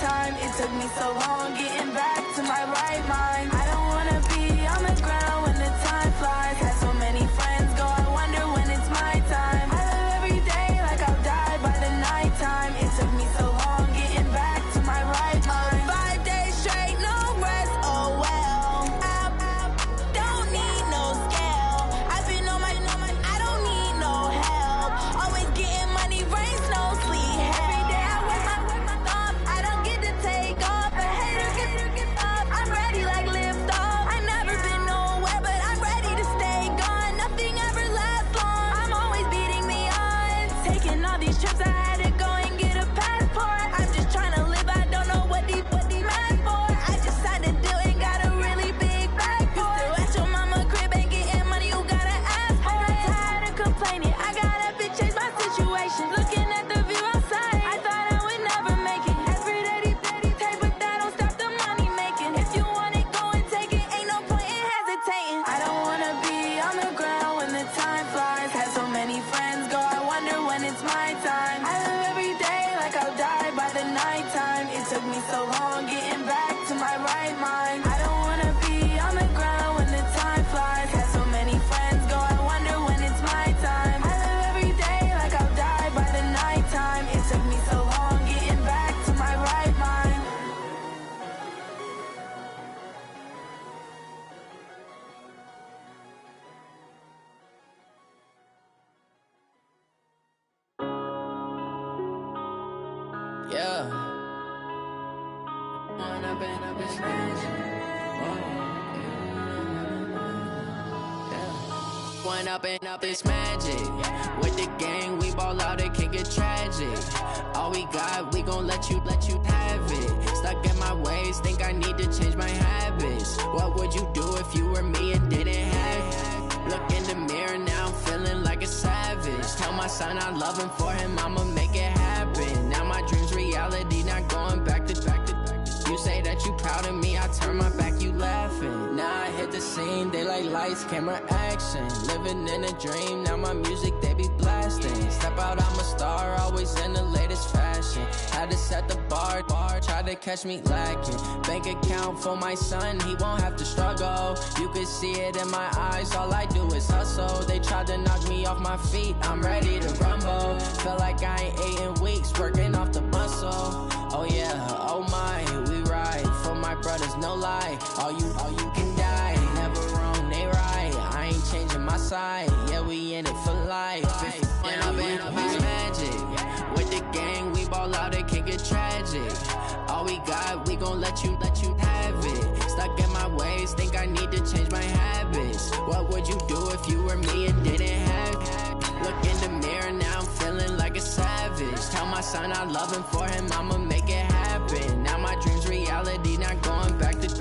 time. It took me so long getting back to my right mind. I don't wanna be on the ground when the time flies. Had so many friends go, I wonder when it's my time. I live every day like I'll die by the nighttime. It took me so long getting back to my right mind. 5 days straight, no rest, oh well. I don't need no scale. I've been on my, I don't need no help. Always getting money, rains, no sleep. Every day I work my thumb. I don't get to take off. A hater get up. I'm ready like lift off. I never been nowhere, but I'm ready to stay gone. Nothing ever lasts long. I'm always beating the odds. Taking all these trips, I had to go and get a passport. I'm just trying to live. I don't know what these mad for. I just signed a deal and got a really big bag for it. Still at your mama crib and getting money, you gotta ask for it. I'm tired of complaining. I gotta change my situation. Looking at the view outside, I thought I would never make it. Every day take, but that don't stop the money making. If you want it, go and take it. Ain't no point in hesitating. I don't wanna be on the ground when the time flies. Had so many friends go, I wonder when it's my time. I live every day like I'll die by the nighttime. It took me so long getting back to my right mind. I don't wanna be on the ground when the time flies. Had so many friends go, I wonder when it's my time. I live every day like I'll die by the nighttime. It took me so long getting back to my right mind. Yeah. One up and up is magic. With the gang, we ball out, it can get tragic. All we got, we gon' let you have it. Stuck in my ways, think I need to change my habits. What would you do if you were me and didn't have it? Look in the mirror now, I'm feeling like a savage. Tell my son I love him, for him I'ma make it happen. Now my dream's reality, not going back to. You say that you proud of me, I turn my back, you laughing. Now I hit the scene, they like lights, camera, action. Living in a dream, now my music, they be blasting. Step out, I'm a star, always in the latest fashion. Had to set the bar, try to catch me lacking. Bank account for my son, he won't have to struggle. You can see it in my eyes, all I do is hustle. They tried to knock me off my feet, I'm ready to rumble. Feel like I ain't ate in weeks, working off the muscle. Oh yeah, oh my, we ride for my brothers, no lie. All you can die, never wrong, they right. I ain't changing my side, yeah, we in it for life. When up is magic. With the gang, we ball out, it can get tragic. All we got, we gon' let you have it. Stuck in my ways, think I need to change my habits. What would you do if you were me and didn't have it? Look in the mirror now, I'm feeling like a savage. Tell my son I love him, for him I'ma make it happen. Now my dream's reality, not going back to.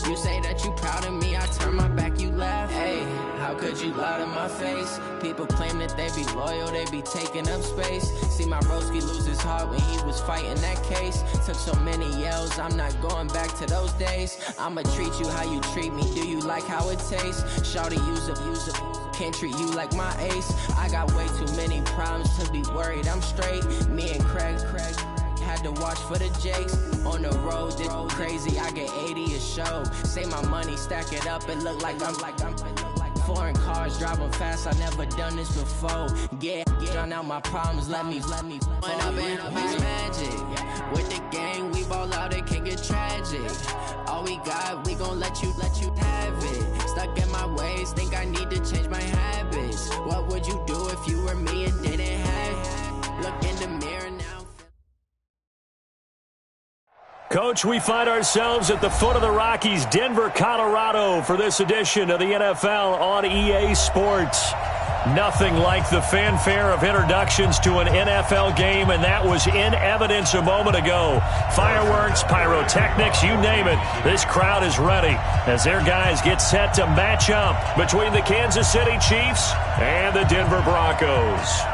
You say that you proud of me, I turn my back, you laugh. Hey, how could you lie to my face? People claim that they be loyal, they be taking up space. See my broski lose his heart when he was fighting that case. Took so many yells, I'm not going back to those days. I'ma treat you how you treat me, do you like how it tastes? Shawty, use up, can't treat you like my ace. I got way too many problems to be worried, I'm straight. Me and Craig had to watch for the Jakes. On the road, this crazy, I get 80 a show. Say my money, stack it up, it look like I'm foreign cars, driving fast, I never done this before. Yeah, drown out my problems, let me. When up is magic. With the gang, we ball out, it can get tragic. All we got, we gon' let you have it. Stuck in my ways, think I need to change my habits. What would you do if you were me and didn't have it? Look in the mirror now. Coach, we find ourselves at the foot of the Rockies, Denver, Colorado, for this edition of the NFL on EA Sports. Nothing like the fanfare of introductions to an NFL game, and that was in evidence a moment ago. Fireworks, pyrotechnics, you name it. This crowd is ready as their guys get set to match up between the Kansas City Chiefs and the Denver Broncos.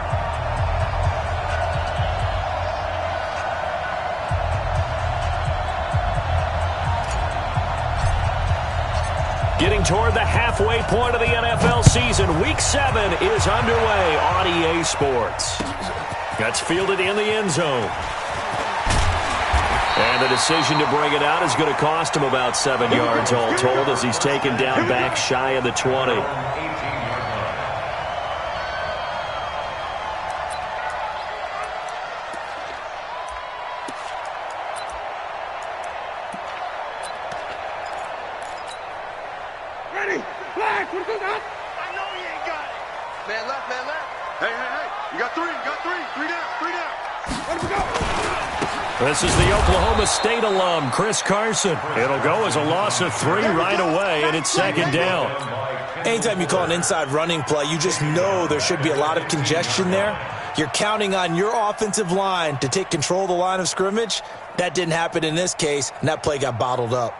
Getting toward the halfway point of the NFL season, Week 7 is underway on EA Sports. That's fielded in the end zone. decision to bring it out is going to cost him about 7 yards all told as he's taken down back shy of the 20. This is the Oklahoma State alum, Chris Carson. It'll go as a loss of 3 right away, and it's second down. Anytime you call an inside running play, you just know there should be a lot of congestion there. You're counting on your offensive line to take control of the line of scrimmage. That didn't happen in this case, and that play got bottled up.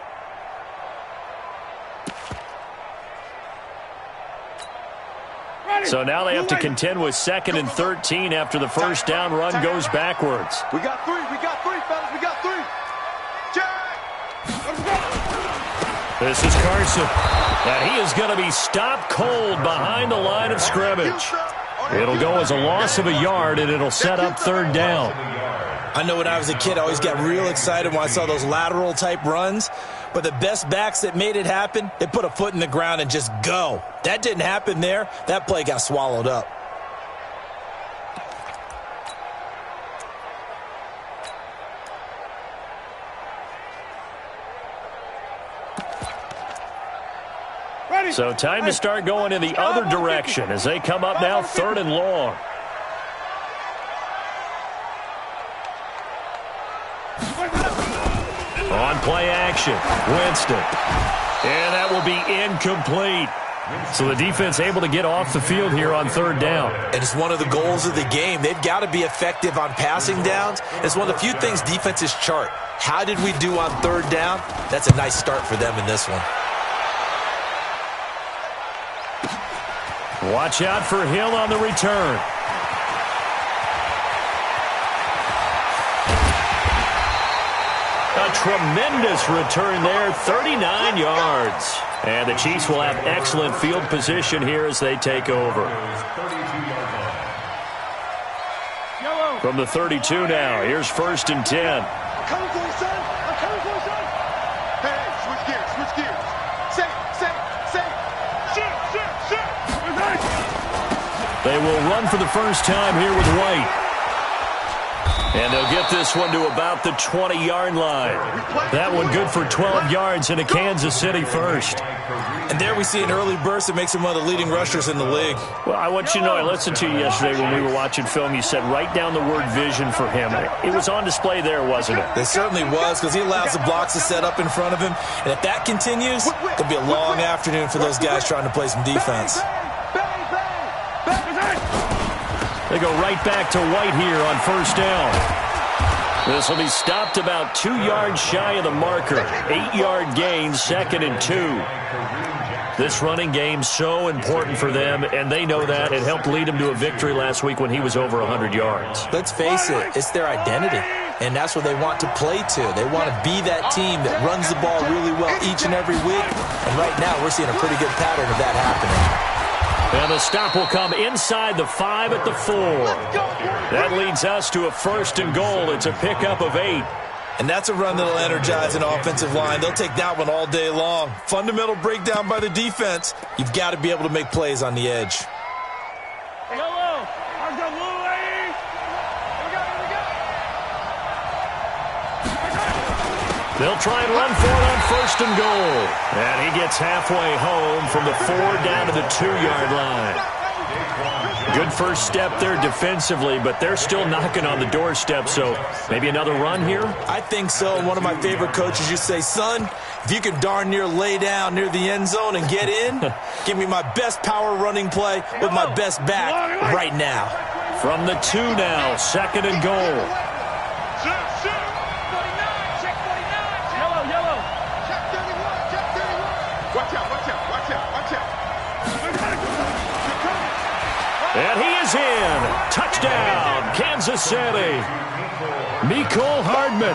So now they have to contend with 2nd and 13 after the first down run goes backwards. We got 3, fellas, we got 3. This is Carson, and he is going to be stopped cold behind the line of scrimmage. It'll go as a loss of a yard, and it'll set up 3rd down. I know when I was a kid, I always got real excited when I saw those lateral-type runs. But the best backs that made it happen, they put a foot in the ground and just go. That didn't happen there. That play got swallowed up. So time to start going in the other direction as they come up now 3rd and long. On play action, Winston. And that will be incomplete. So the defense able to get off the field here on 3rd down. And it's one of the goals of the game. They've got to be effective on passing downs. It's one of the few things defenses chart. How did we do on 3rd down? That's a nice start for them in this one. Watch out for Hill on the return. A tremendous return there, 39 yards. And the Chiefs will have excellent field position here as they take over. From the 32 now, here's 1st and 10. I'm coming for you, son. I'm coming for you, son. Hey, switch gears, switch gears. Say. Shoot. They will run for the first time here with White. And they'll get this one to about the 20-yard line. That one good for 12 yards in a Kansas City first. And there we see an early burst that makes him one of the leading rushers in the league. Well, I want you to know, I listened to you yesterday when we were watching film. You said write down the word vision for him. It was on display there, wasn't it? It certainly was, because he allows the blocks to set up in front of him. And if that continues, it'll be a long afternoon for those guys trying to play some defense. They go right back to White here on 1st down. This will be stopped about 2 yards shy of the marker. 8-yard gain, 2nd and 2. This running game so important for them, and they know that. It helped lead them to a victory last week when he was over 100 yards. Let's face it, it's their identity, and that's what they want to play to. They want to be that team that runs the ball really well each and every week, and right now we're seeing a pretty good pattern of that happening. And the stop will come inside the 5 at the 4. That leads us to a 1st and goal. It's a pickup of 8. And that's a run that'll energize an offensive line. They'll take that one all day long. Fundamental breakdown by the defense. You've got to be able to make plays on the edge. They'll try and run for it on 1st and goal. And he gets halfway home from the 4 down to the 2-yard line. Good first step there defensively, but they're still knocking on the doorstep, so maybe another run here? I think so. And one of my favorite coaches used to say, son, if you can darn near lay down near the end zone and get in, give me my best power running play with my best back right now. From the 2 now, 2nd and goal. And he is in. Touchdown, Kansas City. Mecole Hardman,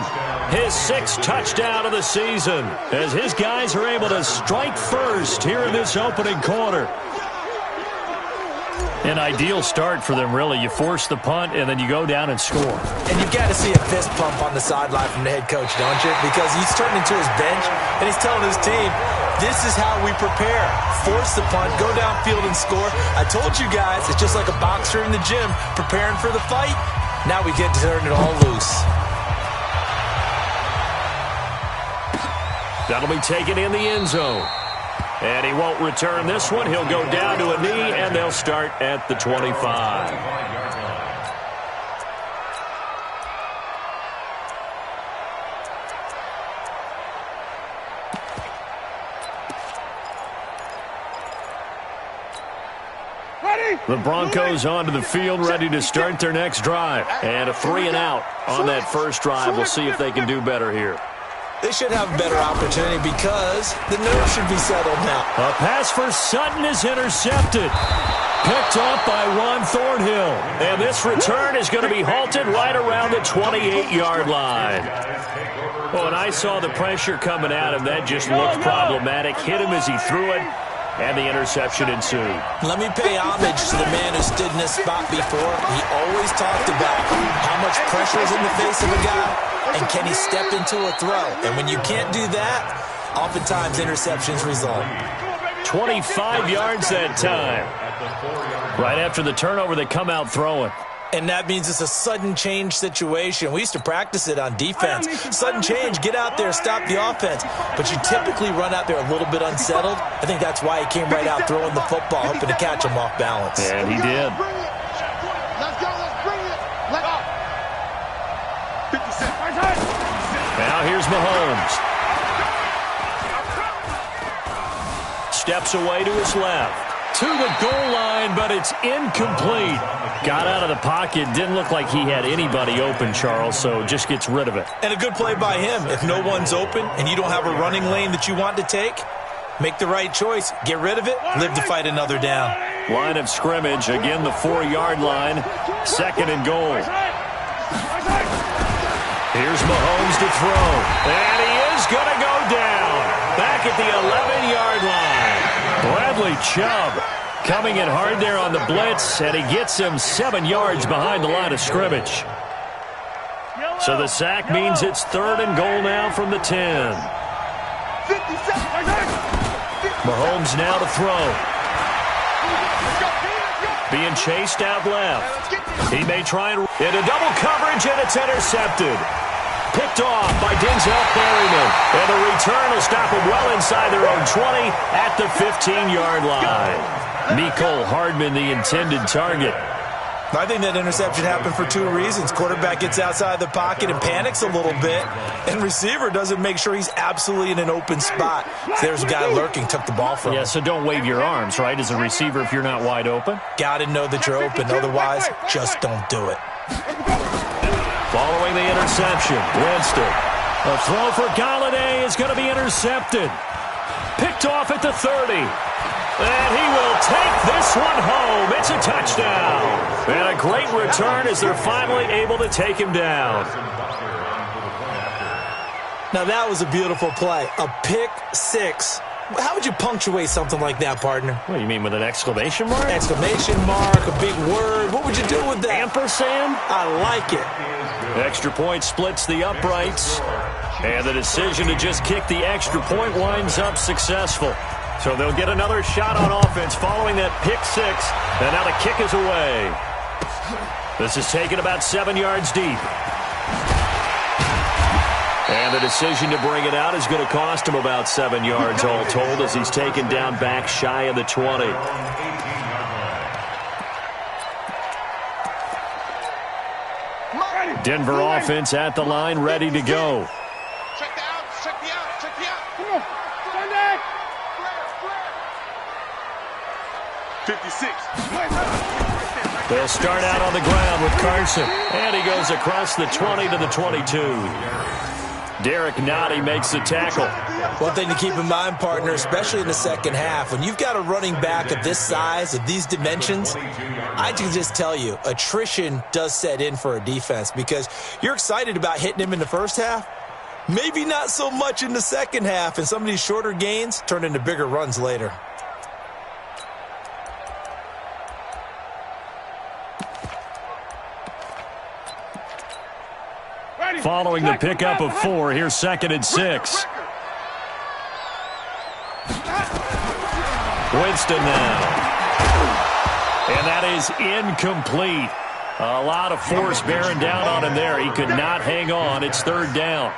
his 6th touchdown of the season, as his guys are able to strike first here in this opening quarter. An ideal start for them, really. You force the punt, and then you go down and score. And you've got to see a fist pump on the sideline from the head coach, don't you? Because he's turning into his bench, and he's telling his team, this is how we prepare. Force the punt, go downfield and score. I told you guys, it's just like a boxer in the gym preparing for the fight. Now we get to turn it all loose. That'll be taken in the end zone. And he won't return this one. He'll go down to a knee, and they'll start at the 25. The Broncos onto the field, ready to start their next drive. And a 3-and-out on that first drive. We'll see if they can do better here. They should have a better opportunity because the nerves should be settled now. A pass for Sutton is intercepted. Picked up by Juan Thornhill. And this return is going to be halted right around the 28-yard line. Well, when I saw the pressure coming at him, that just looked problematic. Hit him as he threw it, and the interception ensued. Let me pay homage to the man who stood in this spot before. He always talked about how much pressure is in the face of a guy. And can he step into a throw? And when you can't do that, oftentimes interceptions result. 25 yards that time. Right after the turnover, they come out throwing. And that means it's a sudden change situation. We used to practice it on defense. Sudden change, get out there, stop the offense. But you typically run out there a little bit unsettled. I think that's why he came right out throwing the football, hoping to catch him off balance. And he did. Let's go, let's bring it. Let go. 50 seconds. Now here's Mahomes. Steps away to his left. To the goal line, but it's incomplete. Got out of the pocket. Didn't look like he had anybody open, Charles, so just gets rid of it. And a good play by him. If no one's open and you don't have a running lane that you want to take, make the right choice. Get rid of it. Live to fight another down. Line of scrimmage. Again, the 4-yard line. 2nd and goal. Here's Mahomes to throw. And he is going to go down. Back at the 11-yard line. Bradley Chubb coming in hard there on the blitz, and he gets him 7 yards behind the line of scrimmage. So the sack means it's 3rd and goal now from the 10. Mahomes now to throw. Being chased out left. He may try and into double coverage, and it's intercepted. Picked off by Denzel Perryman. And the return will stop him well inside their own 20 at the 15-yard line. Mecole Hardman, the intended target. I think that interception happened for 2 reasons. Quarterback gets outside the pocket and panics a little bit, and receiver doesn't make sure he's absolutely in an open spot. There's a guy lurking, took the ball from him. Yeah, so don't wave your arms, right, as a receiver if you're not wide open? Got to know that you're open. Otherwise, just don't do it. Following the interception, Winston. A throw for Galladay is going to be intercepted. Picked off at the 30. And he will take this one home. It's a touchdown. And a great return as they're finally able to take him down. Now that was a beautiful play. A pick 6. How would you punctuate something like that, partner? What do you mean, with an exclamation mark? Exclamation mark, a big word. What would you do with that? Ampersand? I like it. Extra point splits the uprights. And the decision to just kick the extra point winds up successful. So they'll get another shot on offense following that pick 6. And now the kick is away. This is taken about 7 yards deep. And the decision to bring it out is going to cost him about 7 yards all told as he's taken down back shy of the 20. Denver offense at the line, ready to go. Check the outs, check the outs, check the outs. Come on, Sunday. 56. They'll start out on the ground with Carson. And he goes across the 20 to the 22. Derek Nottie makes the tackle. One thing to keep in mind, partner, especially in the second half, when you've got a running back of this size, of these dimensions, I can just tell you, attrition does set in for a defense because you're excited about hitting him in the first half. Maybe not so much in the second half, and some of these shorter gains turn into bigger runs later. following the pickup of 4. Here's 2nd and 6. Winston now. And that is incomplete. A lot of force bearing down on him there. He could not hang on. It's 3rd down.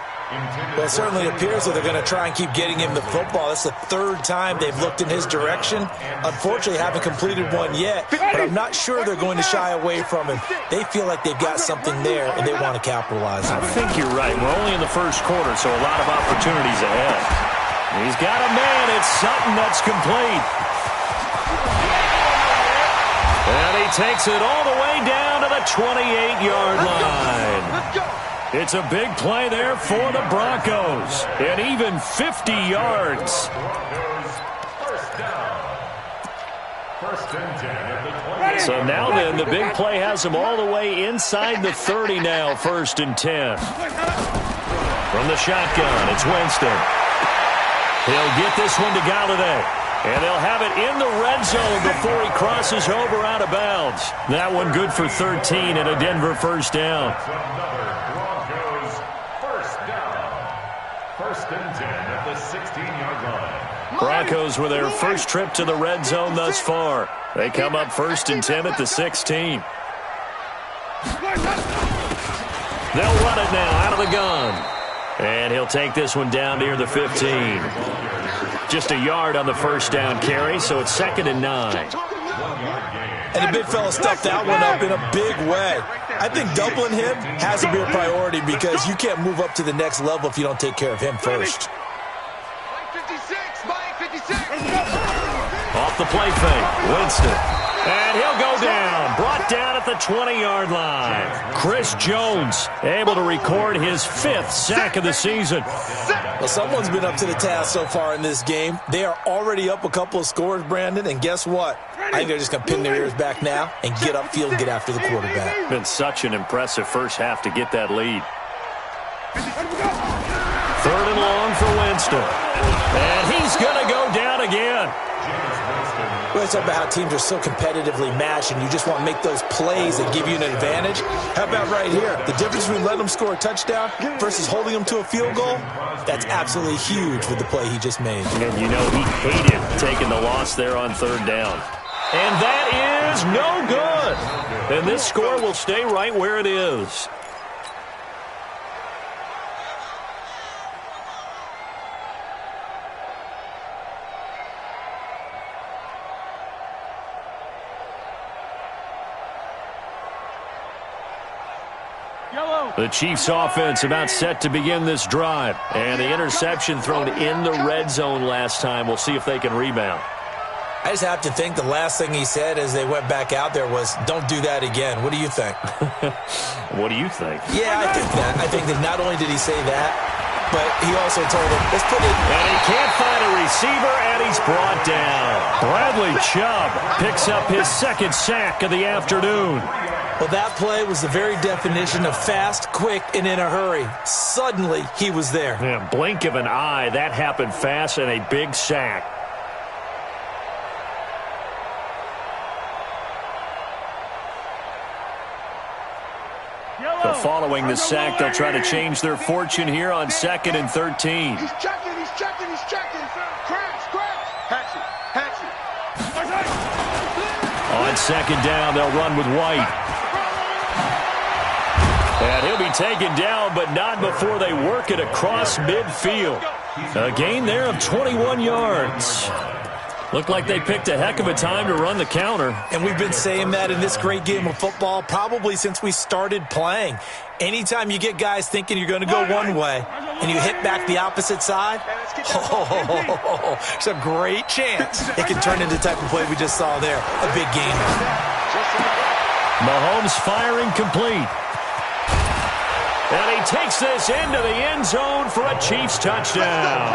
Well, it certainly appears that they're going to try and keep getting him the football. That's the 3rd time they've looked in his direction. Unfortunately, haven't completed one yet, but I'm not sure they're going to shy away from him. They feel like they've got something there, and they want to capitalize on it. I think you're right. We're only in the first quarter, so a lot of opportunities ahead. He's got a man. It's Sutton that's complete. And he takes it all the way down to the 28-yard line. Let's go. It's a big play there for the Broncos. And even 50 yards. So now then, the big play has them all the way inside the 30 now, 1st and 10. From the shotgun, it's Winston. He'll get this one to Galladay. And they'll have it in the red zone before he crosses over out of bounds. That one good for 13 and a Denver 1st down. Broncos with their first trip to the red zone thus far. They come up 1st and 10 at the 16. They'll run it now out of the gun. And he'll take this one down near the 15. Just a yard on the 1st down carry, so it's 2nd and 9. And the big fella stuffed that one up in a big way. I think doubling him has to be a priority because you can't move up to the next level if you don't take care of him first. Off the play fake, Winston. And he'll go down, brought down at the 20-yard line. Chris Jones able to record his 5th sack of the season. Well, someone's been up to the task so far in this game. They are already up a couple of scores, Brandon, and guess what? I think they're just going to pin their ears back now and get upfield, get after the quarterback. Been such an impressive first half to get that lead. 3rd and long for Winston. And he's going to go down again. Well, it's about how teams are so competitively matched, and you just want to make those plays that give you an advantage. How about right here? The difference between letting them score a touchdown versus holding them to a field goal, that's absolutely huge with the play he just made. And you know he hated taking the loss there on 3rd down. And that is no good. And this score will stay right where it is. The Chiefs offense about set to begin this drive. And the interception thrown in the red zone last time. We'll see if they can rebound. I just have to think the last thing he said as they went back out there was, don't do that again. What do you think? What do you think? Yeah, I think that. I think that not only did he say that, but he also told him, let's put it. And he can't find a receiver, and he's brought down. Bradley Chubb picks up his 2nd sack of the afternoon. Well, that play was the very definition of fast, quick, and in a hurry. Suddenly, he was there. Yeah, blink of an eye, that happened fast, and a big sack. So following the sack, they'll try to change their fortune here on 2nd and 13. He's checking. Crash. Hatch it. On 2nd down, they'll run with White. And he'll be taken down, but not before they work it across midfield. A gain there of 21 yards. Looked like they picked a heck of a time to run the counter. And we've been saying that in this great game of football probably since we started playing. Anytime you get guys thinking you're going to go one way and you hit back the opposite side, it's a great chance it can turn into the type of play we just saw there. A big game. Mahomes firing complete. And he takes this into the end zone for a Chiefs touchdown.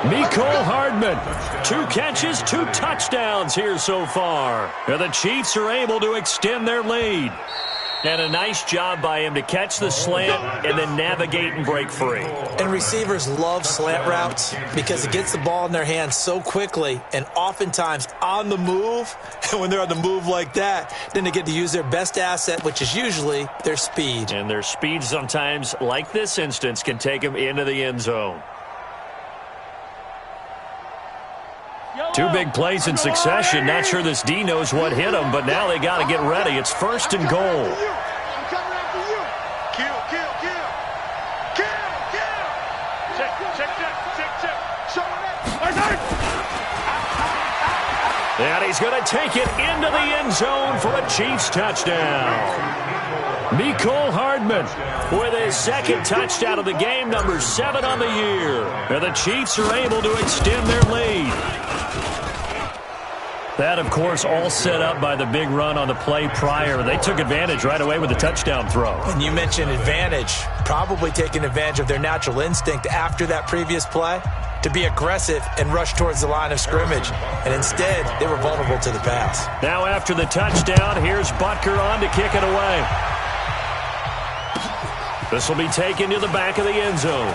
Mecole Hardman, 2 catches, 2 touchdowns here so far. And the Chiefs are able to extend their lead. And a nice job by him to catch the slant and then navigate and break free. And receivers love slant routes because it gets the ball in their hands so quickly and oftentimes on the move. And when they're on the move like that, then they get to use their best asset, which is usually their speed. And their speed sometimes, like this instance, can take them into the end zone. Two big plays in succession. Not sure this D knows what hit him, but now they got to get ready. It's 1st and goal. I'm coming after you. Kill. Check. Show it. And he's going to take it into the end zone for a Chiefs touchdown. Mecole Hardman with his 2nd touchdown of the game, number 7 on the year. And the Chiefs are able to extend their lead. That, of course, all set up by the big run on the play prior. They took advantage right away with the touchdown throw. And you mentioned advantage, probably taking advantage of their natural instinct after that previous play to be aggressive and rush towards the line of scrimmage. And instead, they were vulnerable to the pass. Now after the touchdown, here's Butker on to kick it away. This will be taken to the back of the end zone.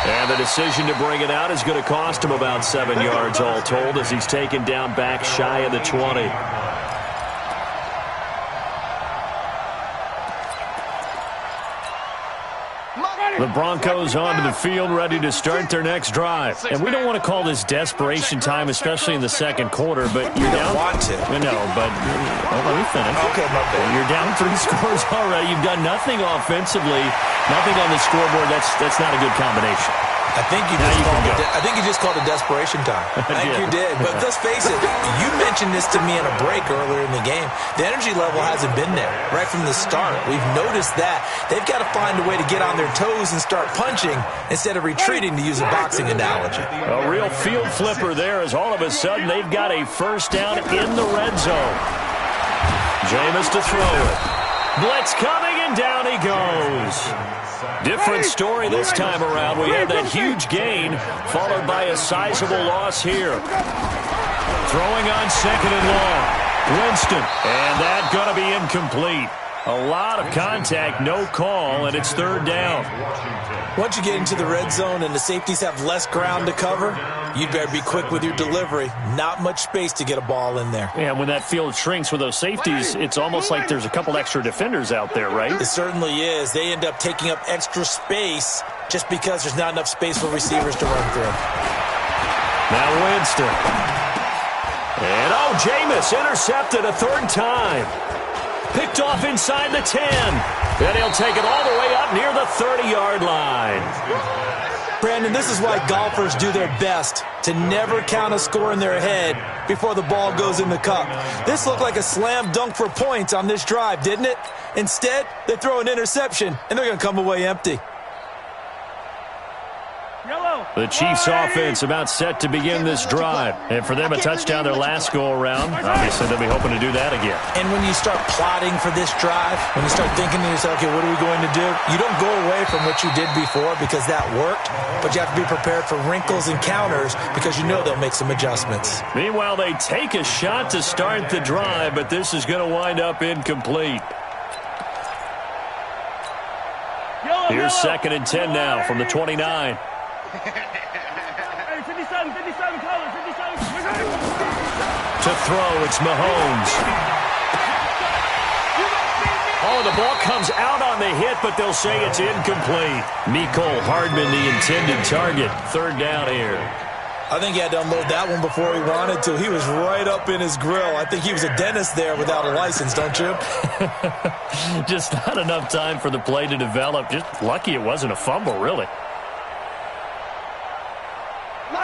And the decision to bring it out is going to cost him about 7 yards all told as he's taken down back shy of the 20. The Broncos onto the field, ready to start their next drive. And we don't want to call this desperation time, especially in the second quarter, but you're down. Want to. No, but let me finish. Okay, my bad. You're down 3 scores already. You've done nothing offensively, nothing on the scoreboard. That's not a good combination. I think you just called it desperation time. I think you did. But let's face it, you mentioned this to me in a break earlier in the game. The energy level hasn't been there right from the start. We've noticed that. They've got to find a way to get on their toes and start punching instead of retreating, to use a boxing analogy. A real field flipper there as all of a sudden they've got a first down in the red zone. Jameis to throw it. Blitz coming, and down he goes. Different story this time around. We had that huge gain, followed by a sizable loss here. Throwing on 2nd and long. Winston, and that going to be incomplete. A lot of contact, no call, and it's 3rd down. Once you get into the red zone and the safeties have less ground to cover, you better be quick with your delivery. Not much space to get a ball in there. And when that field shrinks with those safeties, it's almost like there's a couple extra defenders out there, right? It certainly is. They end up taking up extra space just because there's not enough space for receivers to run through. Now Winston. And Jameis intercepted a 3rd time. Picked off inside the 10. And he'll take it all the way up near the 30-yard line. Brandon, this is why golfers do their best to never count a score in their head before the ball goes in the cup. This looked like a slam dunk for points on this drive, didn't it? Instead, they throw an interception, and they're going to come away empty. The Chiefs offense about set to begin this drive. And for them, a touchdown their last go-around. Obviously, they'll be hoping to do that again. And when you start plotting for this drive, when you start thinking to yourself, okay, what are we going to do? You don't go away from what you did before because that worked, but you have to be prepared for wrinkles and counters because you know they'll make some adjustments. Meanwhile, they take a shot to start the drive, but this is going to wind up incomplete. Here's 2nd and 10 now from the 29. Hey, 57, color, 57. To throw, it's Mahomes. Oh, the ball comes out on the hit, but they'll say it's incomplete. Mecole Hardman, the intended target. 3rd down here. I think he had to unload that one before he wanted to. He was right up in his grill. I think he was a dentist there without a license, don't you? Just not enough time for the play to develop. Just lucky it wasn't a fumble, really.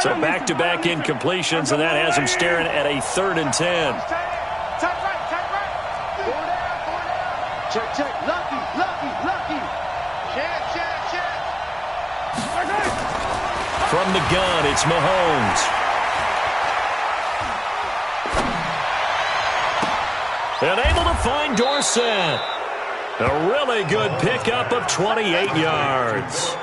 So back-to-back incompletions, and that has him staring at a 3rd and 10. Check. Lucky. Check. From the gun, it's Mahomes. And able to find Dorsett. A really good pickup of 28 yards.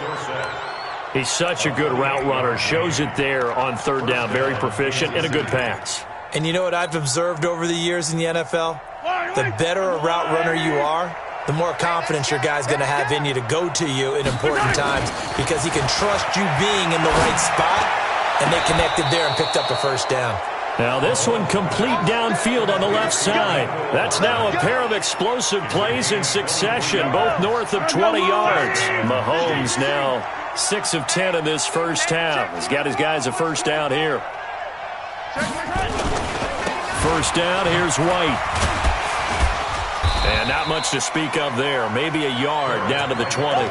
He's such a good route runner. Shows it there on 3rd down. Very proficient and a good pass. And you know what I've observed over the years in the NFL? the better a route runner you are, the more confidence your guy's going to have in you to go to you in important times because he can trust you being in the right spot, and they connected there and picked up a first down. Now this one complete downfield on the left side. That's now a pair of explosive plays in succession, both north of 20 yards. Mahomes now 6 of 10 in this first half. He's got his guys a first down here. First down, here's White. And not much to speak of there. Maybe a yard down to the 20.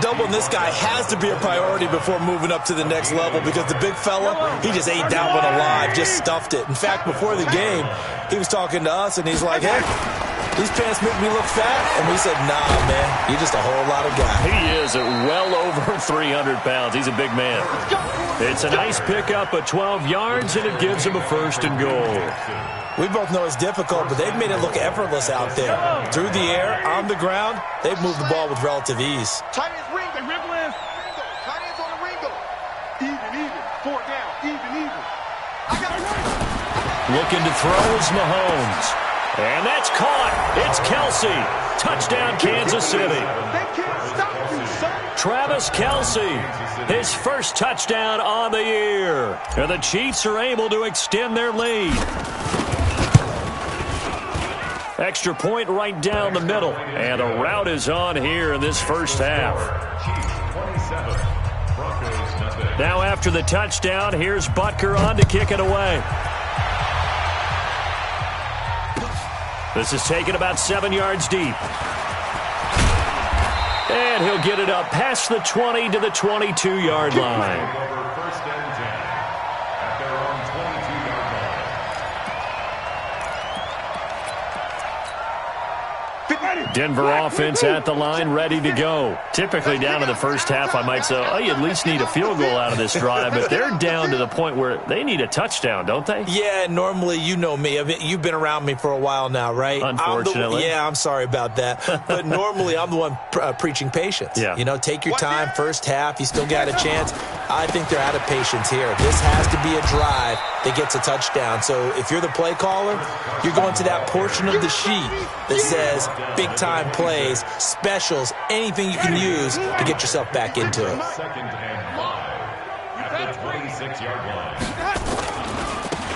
Doubling this guy has to be a priority before moving up to the next level because the big fella, he just ate that one alive, just stuffed it. In fact, before the game, he was talking to us, and he's like, hey, these pants make me look fat. And we said, nah, man, you're just a whole lot of guy. He is at well over 300 pounds. He's a big man. It's a nice pickup of 12 yards, and it gives him a first and goal. We both know it's difficult, but they've made it look effortless out there. Through the air, on the ground, they've moved the ball with relative ease. Tight ends Ringo. Tight ends on the Ringo. Even. 4 down. Even. Looking to throw is Mahomes. And that's caught. It's Kelsey. Touchdown, Kansas City. They can't stop you, son. Travis Kelsey, his first touchdown on the year. And the Chiefs are able to extend their lead. Extra point right down the middle. And a rout is on here in this first half. Now after the touchdown, here's Butker on to kick it away. This is taken about 7 yards deep. And he'll get it up past the 20 to the 22-yard line. Denver offense at the line, ready to go. Typically down to the first half, I might say, oh, you at least need a field goal out of this drive, but they're down to the point where they need a touchdown, don't they? Yeah, normally, you know me. I mean, you've been around me for a while now, right? Unfortunately. I'm sorry about that. But normally, I'm the one preaching patience. Yeah. You know, take your time, first half, you still got a chance. I think they're out of patience here. This has to be a drive that gets a touchdown. So if you're the play caller, you're going to that portion of the sheet that says big-time plays, specials, anything you can use to get yourself back into it.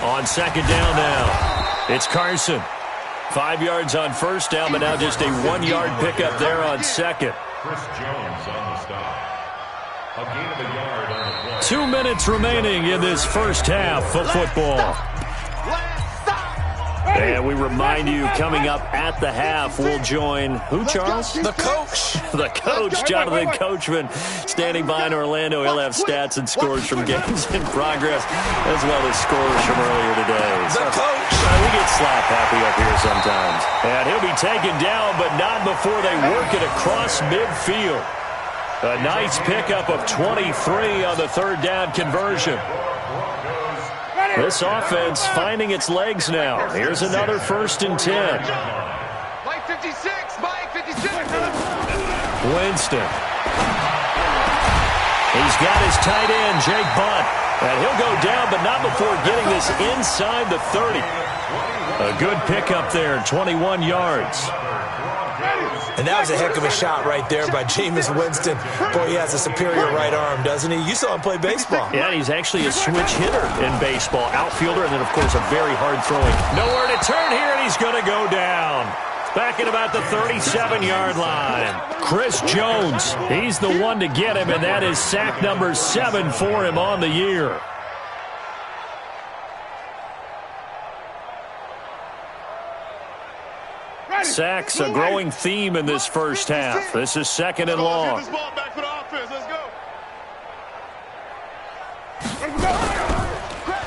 On second down now, it's Carson. 5 yards on first down, but now just a 1-yard pickup there on second. Chris Jones on the stop. A gain of a yard on the play. 2 minutes remaining in this first half of football. And we remind you, coming up at the half, we'll join who, Charles? The coach. The coach, Jonathan Coachman, standing by in Orlando. He'll have stats and scores from games in progress, as well as scores from earlier today. The coach. We get slap happy up here sometimes. And he'll be taken down, but not before they work it across midfield. A nice pickup of 23 on the third down conversion. This offense finding its legs now. Here's another 1st and 10. Mike 56. Winston. He's got his tight end, Jake Butt. And he'll go down, but not before getting this inside the 30. A good pickup there, 21 yards. And that was a heck of a shot right there by Jameis Winston. Boy, he has a superior right arm, doesn't he? You saw him play baseball. Yeah, he's actually a switch hitter in baseball. Outfielder, and then, of course, a very hard-throwing. Nowhere to turn here, and he's going to go down. Back at about the 37-yard line. Chris Jones, he's the one to get him, and that is sack number 7 for him on the year. Sacks, a growing theme in this first half. This is second and long. Let's go.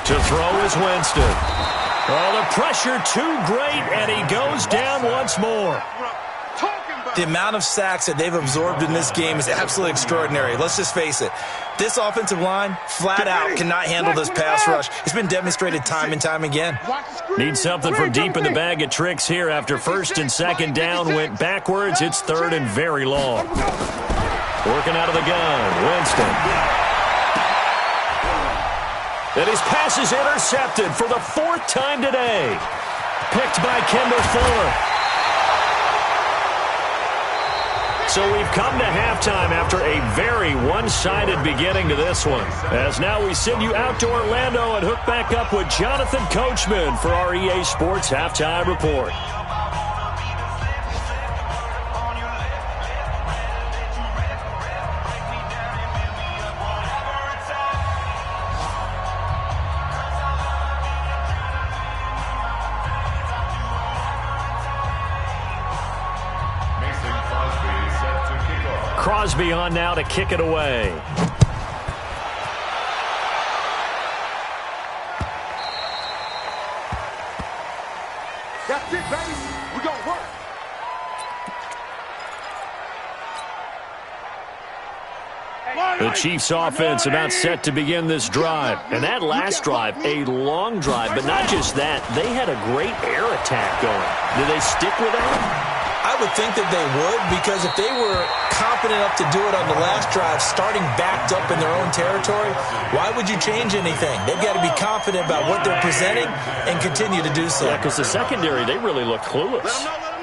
To throw is Winston. Oh, the pressure too great, and he goes down once more. The amount of sacks that they've absorbed in this game is absolutely extraordinary. Let's just face it. This offensive line, flat out, cannot handle this pass rush. It's been demonstrated time and time again. Need something from deep in the bag of tricks here after 1st and 2nd down went backwards. It's 3rd and very long. Working out of the gun, Winston. And his pass is intercepted for the 4th time today. picked by Kendall Fuller. So we've come to halftime after a very one-sided beginning to this one. As now we send you out to Orlando and hook back up with Jonathan Coachman for our EA Sports Halftime Report. Crosby on now to kick it away. That's it, baby. We're going to work. The Chiefs offense about set to begin this drive. And that last drive, a long drive, but not just that. They had a great air attack going. Did they stick with that? I would think that they would, because if they were confident enough to do it on the last drive, starting backed up in their own territory, why would you change anything? They've got to be confident about what they're presenting and continue to do so. Yeah, because the secondary, they really look clueless.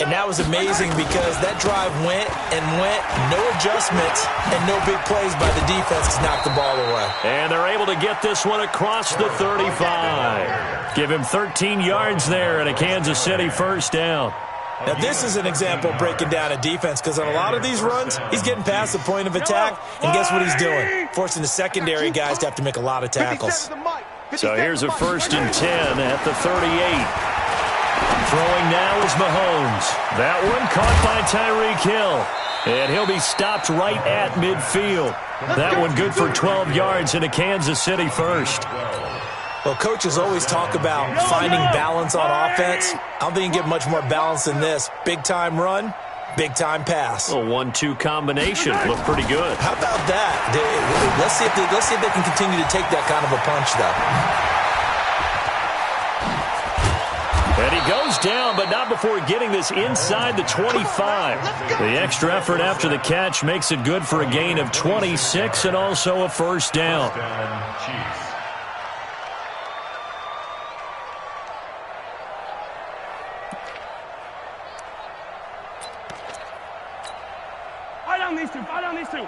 And that was amazing because that drive went and went, no adjustments, and no big plays by the defense to knock the ball away. And they're able to get this one across the 35. Give him 13 yards there and a Kansas City first down. Now, this is an example of breaking down a defense, because on a lot of these runs, he's getting past the point of attack, and guess what he's doing? Forcing the secondary guys to have to make a lot of tackles. So here's a 1st and 10 at the 38. Throwing now is Mahomes. That one caught by Tyreek Hill, and he'll be stopped right at midfield. That one good for 12 yards and a Kansas City first. Well, coaches always talk about finding balance on offense. I don't think you can get much more balance than this. Big-time run, big-time pass. A 1-2 combination. Looked pretty good. How about that? Let's see if they can continue to take that kind of a punch, though. And he goes down, but not before getting this inside the 25. The extra effort after the catch makes it good for a gain of 26 and also a first down. Fight on these two.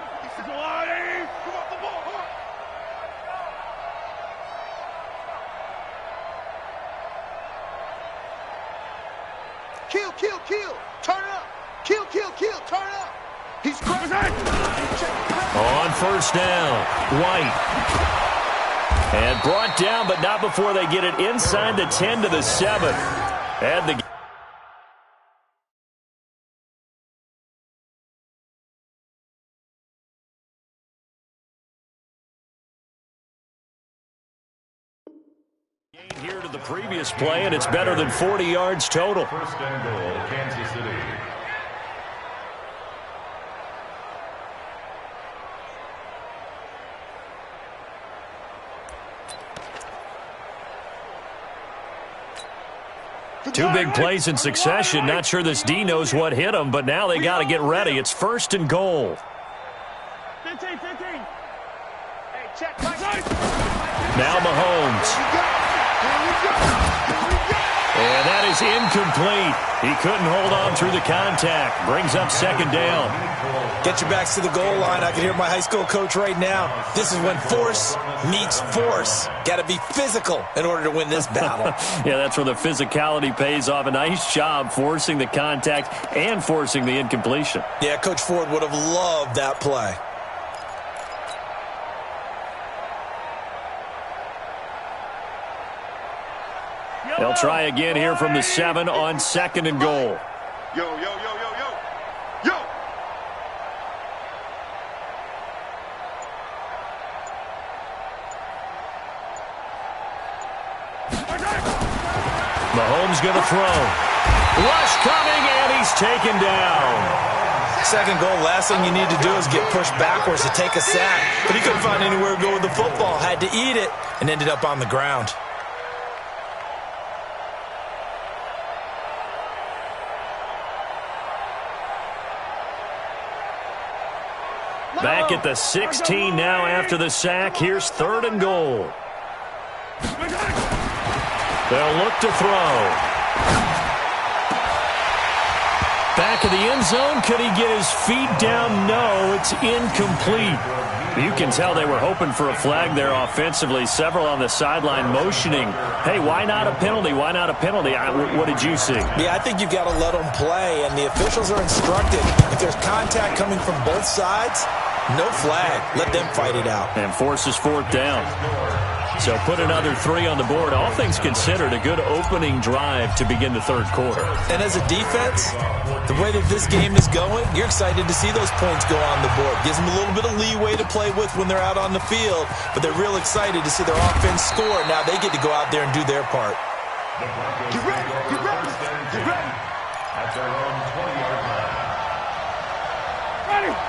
Kill, kill, kill. Turn up. Kill, kill, kill. Turn up. He's crazy. On first down, White. And brought down, but not before they get it inside the 10 to the 7. And the here to the previous play, and it's better than 40 yards total. 1st and goal, Kansas City. Two big plays in succession. Not sure this D knows what hit him, but now they got to get ready. It's 1st and goal. 15. Hey, check. Now Mahomes. And that is incomplete. He couldn't hold on through the contact. Brings up 2nd down. Get your backs to the goal line. I can hear my high school coach right now. This is when force meets force. Got to be physical in order to win this battle. Yeah, that's where the physicality pays off. A nice job forcing the contact and forcing the incompletion. Yeah, Coach Ford would have loved that play. They'll try again here from the 7 on 2nd and goal. Yo. Mahomes going to throw. Rush coming, and he's taken down. 2nd goal, last thing you need to do is get pushed backwards to take a sack. But he couldn't find anywhere to go with the football. Had to eat it and ended up on the ground. Back at the 16 now after the sack. Here's 3rd and goal. They'll look to throw. back of the end zone. Could he get his feet down? No, it's incomplete. You can tell they were hoping for a flag there offensively. Several on the sideline motioning, hey, why not a penalty? Why not a penalty? What did you see? Yeah, I think you've got to let them play, and the officials are instructed. If there's contact coming from both sides, no flag. Let them fight it out. And forces fourth down. So put another 3 on the board. All things considered, a good opening drive to begin the third quarter. And as a defense, the way that this game is going, you're excited to see those points go on the board. Gives them a little bit of leeway to play with when they're out on the field, but they're real excited to see their offense score. Now they get to go out there and do their part. Get ready, get ready, get ready. At their own 20-yard line.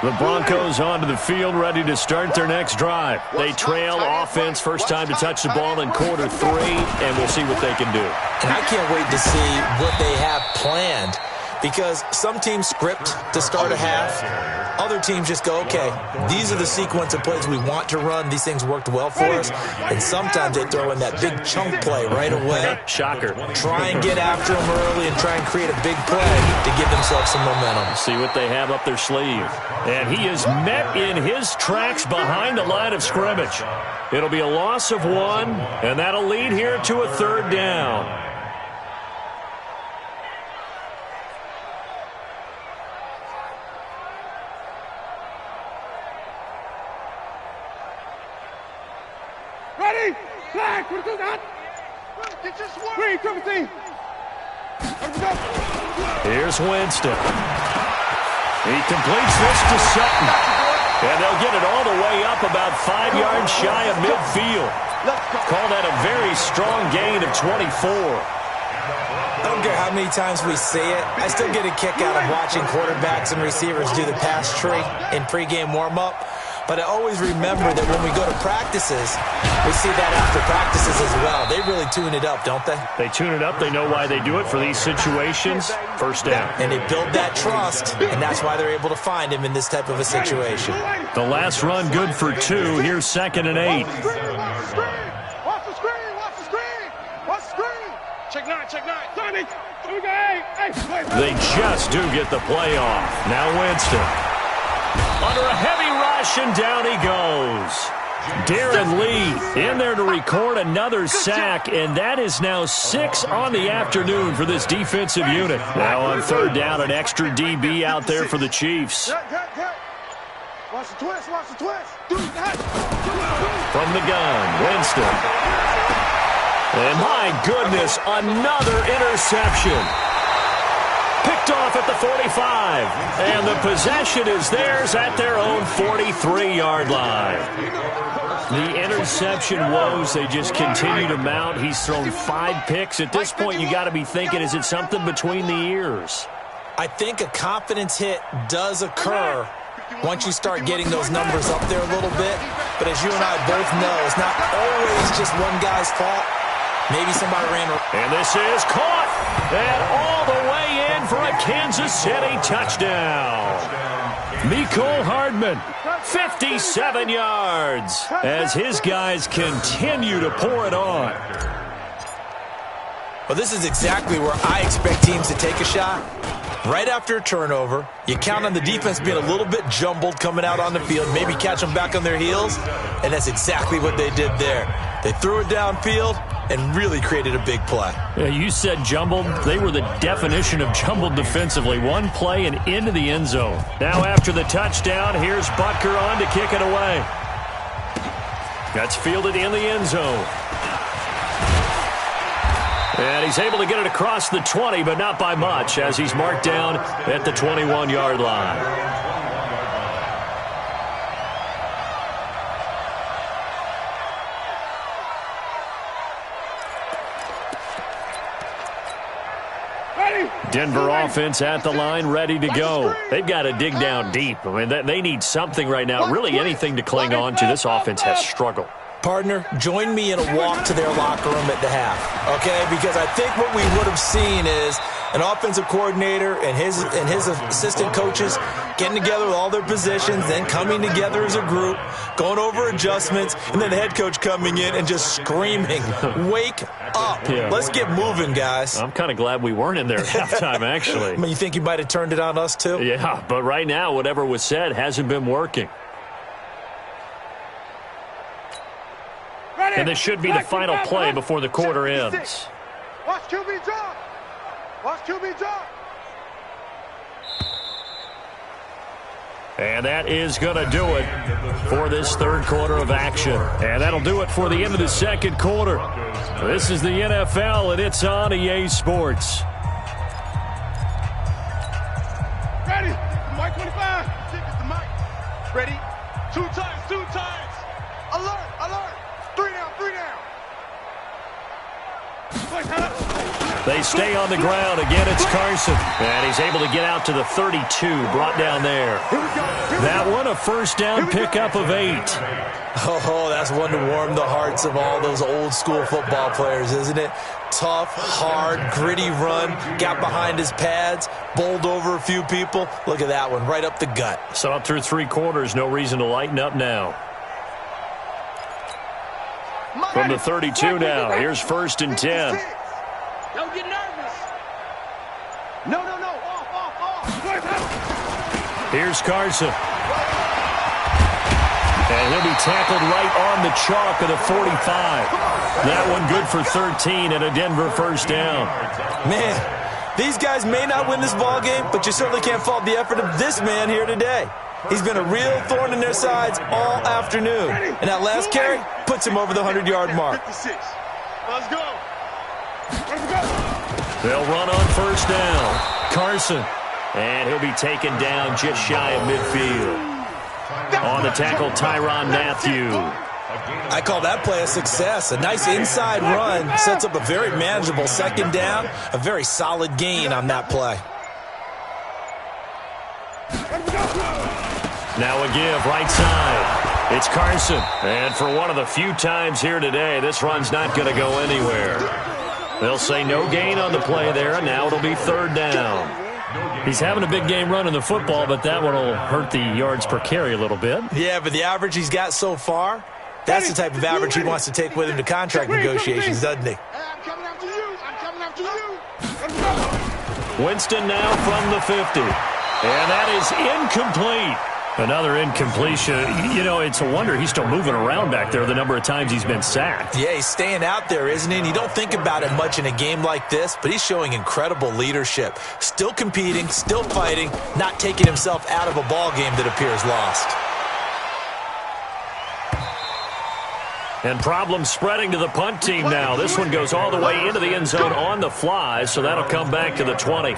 The Broncos onto the field, ready to start their next drive. They trail offense, first time to touch the ball in quarter 3, and we'll see what they can do. And I can't wait to see what they have planned, because some teams script to start a half. Other teams just go, okay, these are the sequence of plays we want to run. These things worked well for us. And sometimes they throw in that big chunk play right away. Shocker. Try and get after them early and try and create a big play to give themselves some momentum. See what they have up their sleeve. And he is met in his tracks behind the line of scrimmage. It'll be a loss of 1, and that'll lead here to a third down. Ready? Flag. What is that? Get your sword. 3, 17. Let's go. Here's Winston. He completes this to Sutton. And they'll get it all the way up about 5 yards shy of midfield. Call that a very strong gain of 24. I don't care how many times we see it. I still get a kick out of watching quarterbacks and receivers do the pass tree in pregame warm-up. But I always remember that when we go to practices, we see that after practices as well. They really tune it up, don't they? They tune it up. They know why they do it for these situations. First down. And they build that trust, and that's why they're able to find him in this type of a situation. The last run good for 2. Here's 2nd and 8. Watch the screen, watch the screen, watch the screen. Check 9, check 9. Sonny. Hey. They just do get the play off. Now Winston. Under a heavy rush, and down he goes. Darren Lee in there to record another sack, and that is now 6 on the afternoon for this defensive unit. Now on third down, an extra DB out there for the Chiefs. Watch the twist, watch the twist. From the gun, Winston. And my goodness, another interception. Picked off at the 45, and the possession is theirs at their own 43-yard line. The interception woes, they just continue to mount. He's thrown 5 picks. At this point, you got to be thinking, is it something between the ears? I think a confidence hit does occur once you start getting those numbers up there a little bit. But as you and I both know, it's not always just one guy's fault. Maybe somebody ran. And this is caught. And all the way in for a Kansas City touchdown. Mecole Hardman, 57 yards, as his guys continue to pour it on. Well, this is exactly where I expect teams to take a shot. Right after a turnover, you count on the defense being a little bit jumbled coming out on the field, maybe catch them back on their heels, and that's exactly what they did there. They threw it downfield and really created a big play. Yeah, you said jumbled. They were the definition of jumbled defensively. One play and into the end zone. Now after the touchdown, here's Butker on to kick it away. That's fielded in the end zone. And he's able to get it across the 20, but not by much, as he's marked down at the 21-yard line. Denver offense at the line, ready to go. They've got to dig down deep. I mean, they need something right now, really anything to cling on to. This offense has struggled. Partner, join me in a walk to their locker room at the half, okay? Because I think what we would have seen is An offensive coordinator and his assistant coaches getting together with all their positions, then coming together as a group, going over adjustments, and then the head coach coming in and just screaming, "Wake up. Yeah. Let's get moving, guys." I'm kind of glad we weren't in there at halftime, actually. I mean, you think you might have turned it on us, too? Yeah, but right now, whatever was said hasn't been working. And this should be the final play before the quarter ends. Watch QB drop. Watch QB drop. And that is going to do it for this third quarter of action. And that'll do it for the end of the second quarter. This is the NFL, and it's on EA Sports. Ready? Mike 25. Kick it to Mike. Ready? Two times. Alert. 3 down. They stay on the ground. Again, it's Carson. And he's able to get out to the 32, brought down there. That one, a first down pickup of 8. Oh, that's one to warm the hearts of all those old school football players, isn't it? Tough, hard, gritty run, got behind his pads, bowled over a few people. Look at that one, right up the gut. So up through 3 quarters, no reason to lighten up now. From the 32 now, here's 1st and 10. Don't get nervous. No. Off. Here's Carson. And he'll be tackled right on the chalk of the 45. That one good for 13 and a Denver first down. Man, these guys may not win this ball game, but you certainly can't fault the effort of this man here today. He's been a real thorn in their sides all afternoon. And that last carry puts him over the 100-yard mark. 56. Let's go. They'll run on first down. Carson. And he'll be taken down just shy of midfield. On the tackle, Tyrann Mathieu. I call that play a success. A nice inside run sets up a very manageable second down. A very solid gain on that play. Now a give, right side. It's Carson. And for one of the few times here today, this run's not going to go anywhere. They'll say no gain on the play there, and now it'll be third down. He's having a big game running the football, but that one will hurt the yards per carry a little bit. Yeah, but the average he's got so far, that's the type of average he wants to take with him to contract negotiations, doesn't he? I'm coming after you. Winston now from the 50. And that is incomplete. Another incompletion. You know, it's a wonder he's still moving around back there the number of times he's been sacked. Yeah, he's staying out there, isn't he? And you don't think about it much in a game like this, but he's showing incredible leadership. Still competing, still fighting, not taking himself out of a ball game that appears lost. And problems spreading to the punt team now. This one goes all the way into the end zone on the fly, so that'll come back to the 20.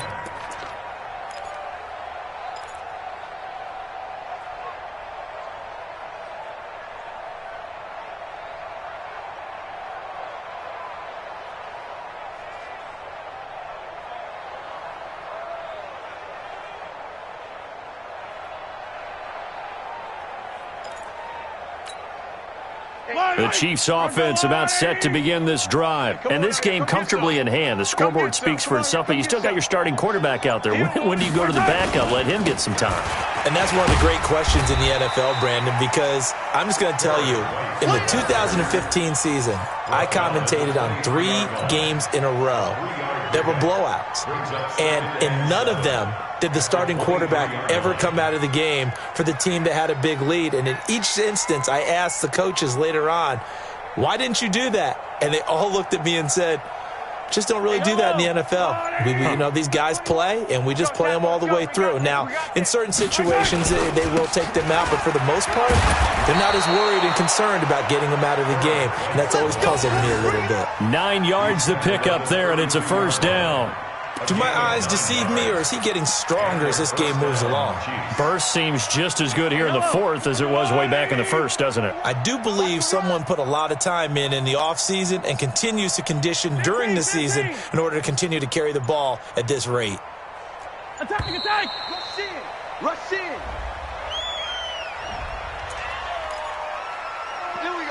The Chiefs offense about set to begin this drive. And this game comfortably in hand. The scoreboard speaks for itself, but you still got your starting quarterback out there. When do you go to the backup? Let him get some time. And that's one of the great questions in the NFL, Brandon, because I'm just going to tell you, in the 2015 season, I commentated on 3 games in a row that were blowouts. And in none of them did the starting quarterback ever come out of the game for the team that had a big lead. And in each instance, I asked the coaches later on, why didn't you do that? And they all looked at me and said, just don't really do that in the NFL. You know, these guys play, and we just play them all the way through. Now, in certain situations, they will take them out, but for the most part, they're not as worried and concerned about getting them out of the game, and that's always puzzled me a little bit. 9 yards to pick up there, and it's a first down. Do my eyes deceive me, or is he getting stronger as this game moves along? Burst seems just as good here in the fourth as it was way back in the first, doesn't it? I do believe someone put a lot of time in the offseason and continues to condition during the season in order to continue to carry the ball at this rate. Attack! Rush in! Here we go.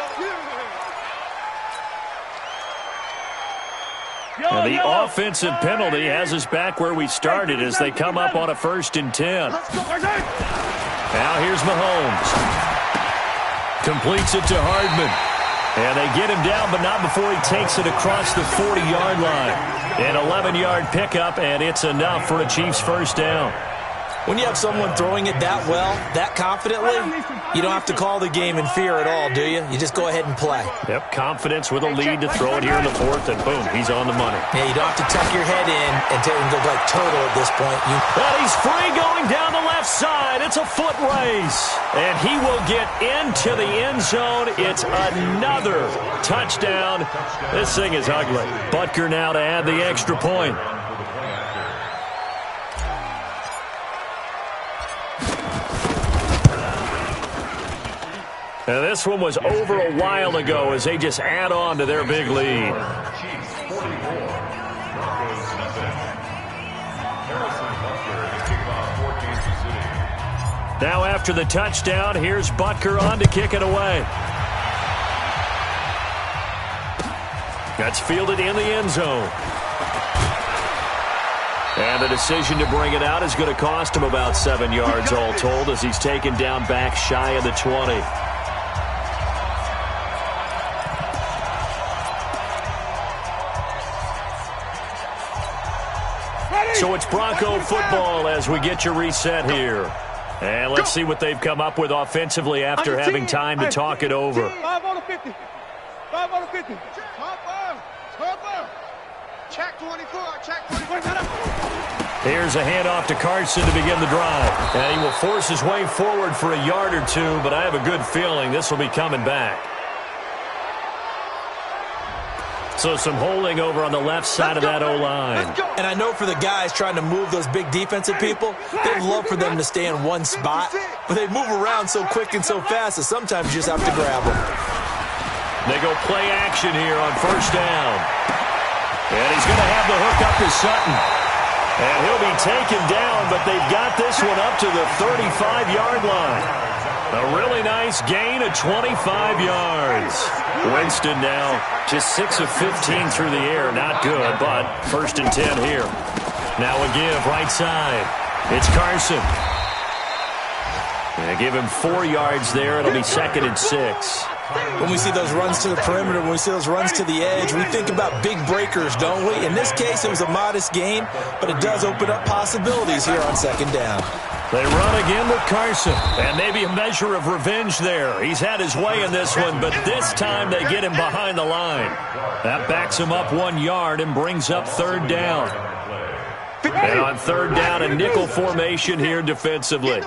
And the offensive penalty has us back where we started as they come up on a 1st and 10. Now here's Mahomes. Completes it to Hardman. And they get him down, but not before he takes it across the 40-yard line. An 11-yard pickup, and it's enough for a Chiefs first down. When you have someone throwing it that well, that confidently, you don't have to call the game in fear at all, do you? You just go ahead and play. Yep, confidence with a lead to throw it here in the 4th, and boom, he's on the money. Yeah, you don't have to tuck your head in and go like turtle at this point. And he's free going down the left side. It's a foot race. And he will get into the end zone. It's another touchdown. This thing is ugly. Butker now to add the extra point. And this one was over a while ago as they just add on to their big lead. Chiefs 44, Broncos nothing. Harrison Butker to kick off for Kansas City. Now after the touchdown, here's Butker on to kick it away. That's fielded in the end zone. And the decision to bring it out is going to cost him about 7 yards all told as he's taken down back shy of the 20. So it's Bronco football as we get your reset here. And let's see what they've come up with offensively after having time to talk it over. 5 on the 50. 5 on the 50. Check 24. Check 24. Here's a handoff to Carson to begin the drive. And he will force his way forward for a yard or two, but I have a good feeling this will be coming back. So some holding over on the left side of that O-line. And I know for the guys trying to move those big defensive people, they'd love for them to stay in one spot, but they move around so quick and so fast that sometimes you just have to grab them. They go play action here on 1st down. And he's going to have the hook up to Sutton. And he'll be taken down, but they've got this one up to the 35-yard line. A really nice gain of 25 yards. Winston now just 6 of 15 through the air. Not good, but 1st and 10 here. Now a give right side. It's Carson. And give him 4 yards there. It'll be 2nd and 6. When we see those runs to the perimeter, when we see those runs to the edge, we think about big breakers, don't we? In this case, it was a modest gain, but it does open up possibilities here on 2nd down. They run again with Carson, and maybe a measure of revenge there. He's had his way in this one, but this time they get him behind the line. That backs him up 1 yard and brings up 3rd down. And on 3rd down, a nickel formation here defensively.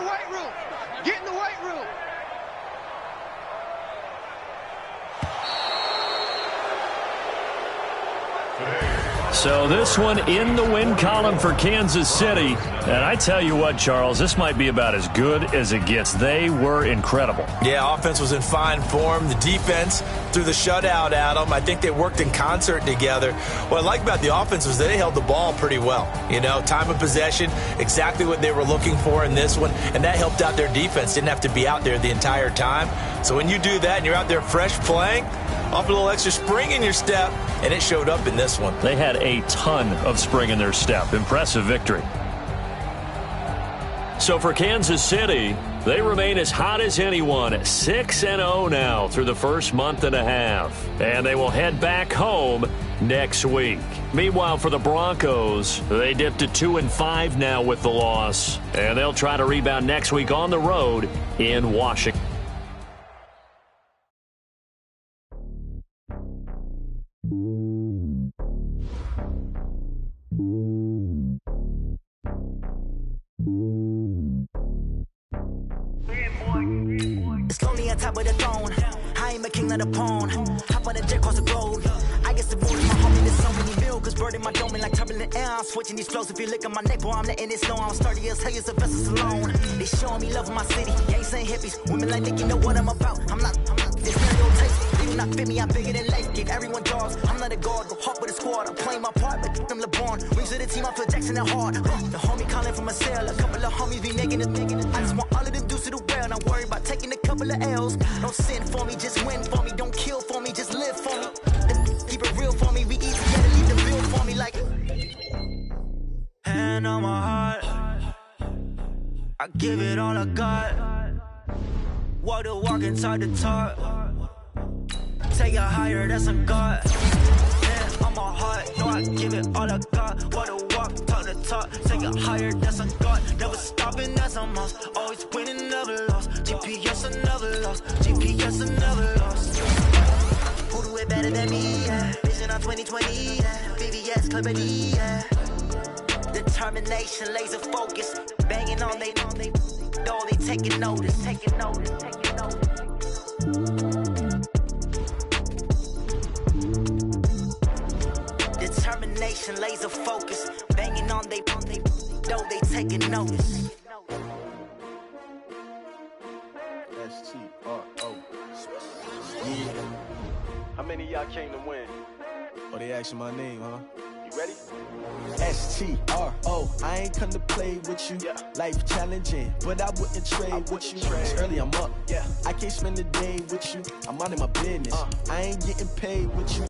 So this one in the win column for Kansas City. And I tell you what, Charles, this might be about as good as it gets. They were incredible. Yeah, offense was in fine form. The defense threw the shutout at them. I think they worked in concert together. What I like about the offense was they held the ball pretty well. You know, time of possession, exactly what they were looking for in this one. And that helped out their defense. Didn't have to be out there the entire time. So when you do that and you're out there fresh playing, off a little extra spring in your step, and it showed up in this one. They had a ton of spring in their step. Impressive victory. So for Kansas City, they remain as hot as anyone, 6-0 now through the first month and a half. And they will head back home next week. Meanwhile, for the Broncos, they dipped to 2-5 now with the loss. And they'll try to rebound next week on the road in Washington. It's lonely on top of the throne. I am a king of the pawn. Hop on the jet across the globe. I guess the voice my homie, there's so many mil. Cause bird in my dome like turbulent air. I'm switching these flows. If you look at my neck, boy, I'm letting it slow. I'm sturdy as hell, as a vessel alone. They showing me love in my city. Gangs and hippies. Women like Nick, you know what I'm about. I'm not this stereotypes. They do not fit me, I'm bigger than life. Give everyone dogs. I'm not a guard, go hard with a squad. I'm playing my part, but I'm LeBron. Wings of the team, I feel Jackson and hard. The homie calling from a cell. A couple of homies be making it. I just want all of them dudes to do well. Not worry about taking a couple of L's. Don't sin for me, just win for me. Don't kill for me, just live for me. Keep it real for me. We eat together, leave the bill for me. Like give it all I got. Walk the walk and talk the talk. Take it higher, that's a God. Yeah, on my heart, know I give it all I got. Walk the walk, talk the talk. Take it higher, that's a God. Never stopping, that's a must. Always winning, never lost. GPS, I never lost. GPS, I never lost. Who do it better than me? Yeah. Vision on 2020. Yeah. VVS, Clarity. Yeah. Determination, laser focus. Banging on they though they taking notice. Taking notice. Taking notice. Determination, laser focus. Banging on they though they taking notice. S-T-R-O. Yeah. How many of y'all came to win? Oh, they asking my name, huh? You ready? S-T-R-O. I ain't come to play with you. Yeah. Life challenging, but I wouldn't trade with you. It's early, I'm up. Yeah. I can't spend the day with you. I'm minding my business. I ain't getting paid with you.